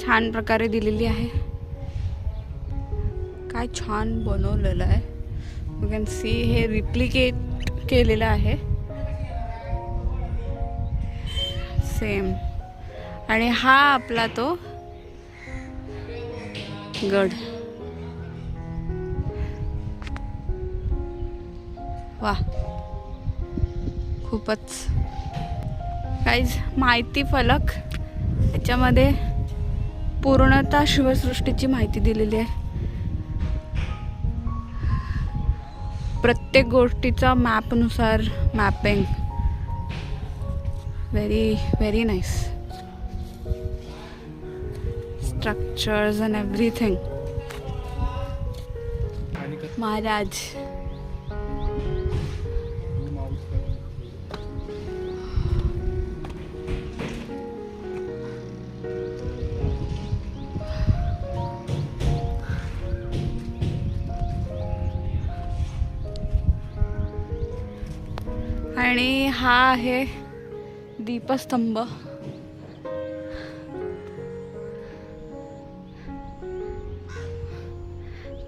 छान प्रकारे दिलेली आहे. काय छान बनवलेलं आहे. यू कॅन सी हे रिप्लिकेट केलेलं आहे सेम. आणि हा आपला तो गड. वा, खूपच. गाईज, माहिती फलक याच्यामध्ये पूर्णतः शिवसृष्टीची माहिती दिलेली आहे. प्रत्येक गोष्टीचा मॅपनुसार mapping. Very very nice. Structures and everything. Maharaj आणि हा आहे दीपस्तंभ.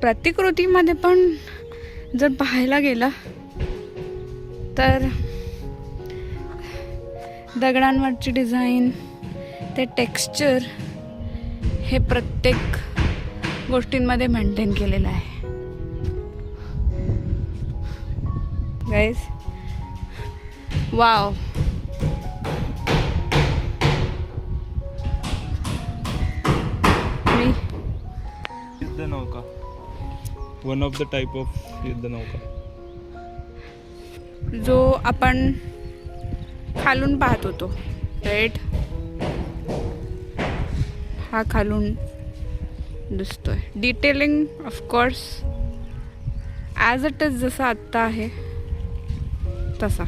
प्रतिकृतीमध्ये पण जर पाहायला गेलं तर दगडांवरची डिझाईन, ते टेक्स्चर हे प्रत्येक गोष्टींमध्ये मेंटेन केलेलं आहे. Guys, wow. युद्धनौका, one of the type of युद्धनौका. जो आपण खालून पाहत होतो, राईट? हा खालून दिसतोय. Detailing of course as it is जसं आत्ता आहे तसा.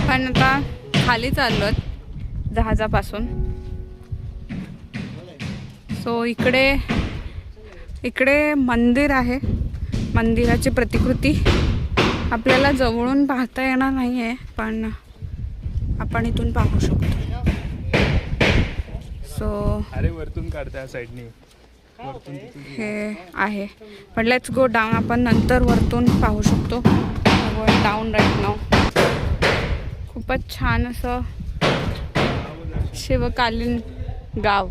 पण आता खाली चाललो जहाजापासून. सो इकडे मंदिर आहे. मंदिराची प्रतिकृती आपल्याला जवळून पाहता येणार नाही आहे, पण आपण इथून पाहू शकतो. सो अरे वरतून काढता साईडनी हे आहे. पण लेट्स गो डाऊन. आपण नंतर वरतून पाहू शकतो. डाऊन राईट नाव. खूपच छान असं शिवकालीन गाव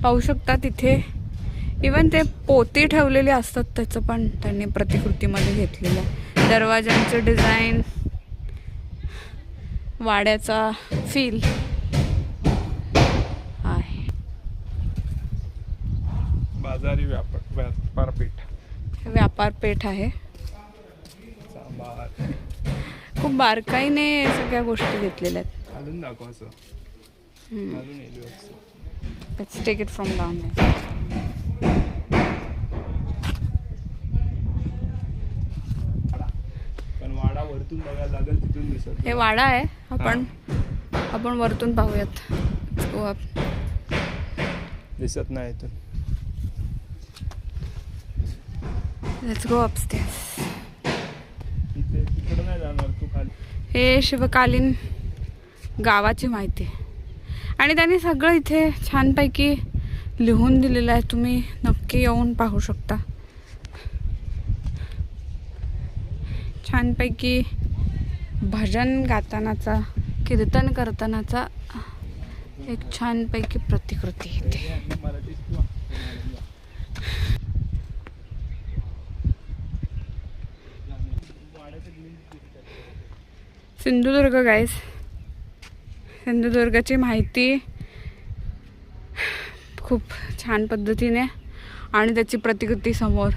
पाहू शकता. तिथे इवन ते पोती ठेवलेली असतात, त्याचं पण त्यांनी प्रतिकृतीमध्ये घेतलेलं आहे. दरवाजांचं डिझाईन, वाड्याचा फील आहे. बाजारी व्यापारपेठ. व्यापारपेठ आहे. खूप बारकाईने सगळ्या गोष्टी घेतलेल्या आहेत. घालून दाखव असं. Let's take it from down there. पण वाडा वरतून बघायला लागेल, तिथून दिसत. हे वाडा आहे. आपण वरतून पाहूयात. दिसत नाही इथून. Let's go अपस्टेअर्स. तिकडे नाही जाणार तू खाली. हे शिवकालीन गावाची माहिती आहे. आणि त्यांनी सगळं इथे छानपैकी लिहून दिलेलं आहे. तुम्ही नक्की येऊन पाहू शकता. छानपैकी भजन गातानाचा, कीर्तन करतानाचा एक छानपैकी प्रतिकृती इथे. सिंधुदुर्ग गाईस. सिंधुदुर्गाची माहिती खूप छान पद्धतीने आणि त्याची प्रतिकृती समोर.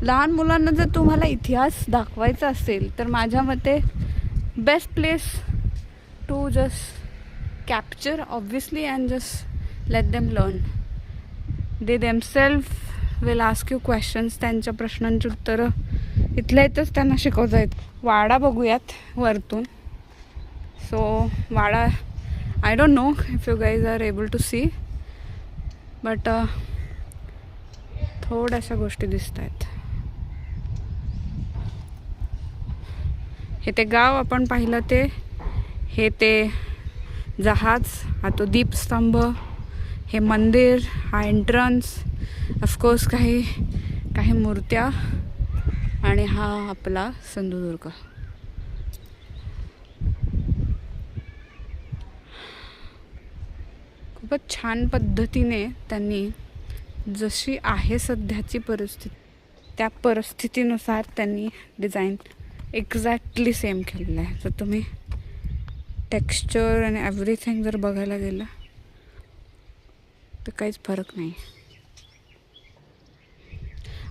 लहान मुलांना जर तुम्हाला इतिहास दाखवायचा असेल तर माझ्या मते best place to just capture obviously and just let them learn. They themselves will ask you questions. त्यांच्या प्रश्नांची उत्तरं इथल्या इथंच त्यांना शिकवता आहेत. वाडा बघूयात वरतून. So Wada, I don't know if you guys are able to see, but थोड्याशा गोष्टी दिसत आहेत. हे ते गाव आपण पाहिलं ते, हे ते जहाज, हा तो दीपस्तंभ, हे मंदिर, हा एंट्रन्स, ऑफकोर्स काही मूर्त्या, आणि हा आपला सिंधुदुर्ग. खूपच छान पद्धतीने त्यांनी जशी आहे सध्याची परिस्थिती, त्या परिस्थितीनुसार त्यांनी डिझाईन एक्झॅक्टली सेम केलेलं आहे. जर तुम्ही टेक्स्चर आणि एव्हरीथिंग जर बघायला गेलं तर काहीच फरक नाही.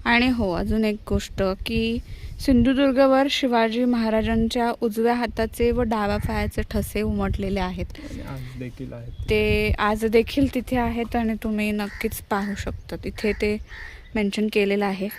आणि हो, अजून एक गोष्ट की सिंधुदुर्गवर शिवाजी महाराजांच्या उजव्या हाताचे व डाव्या पायाचे ठसे उमटलेले आहेत. आणि आज देखील आहेत ते आज देखील तिथे आहेत आणि तुम्ही नक्कीच पाहू शकता. तिथे ते मेन्शन केलेलं आहे.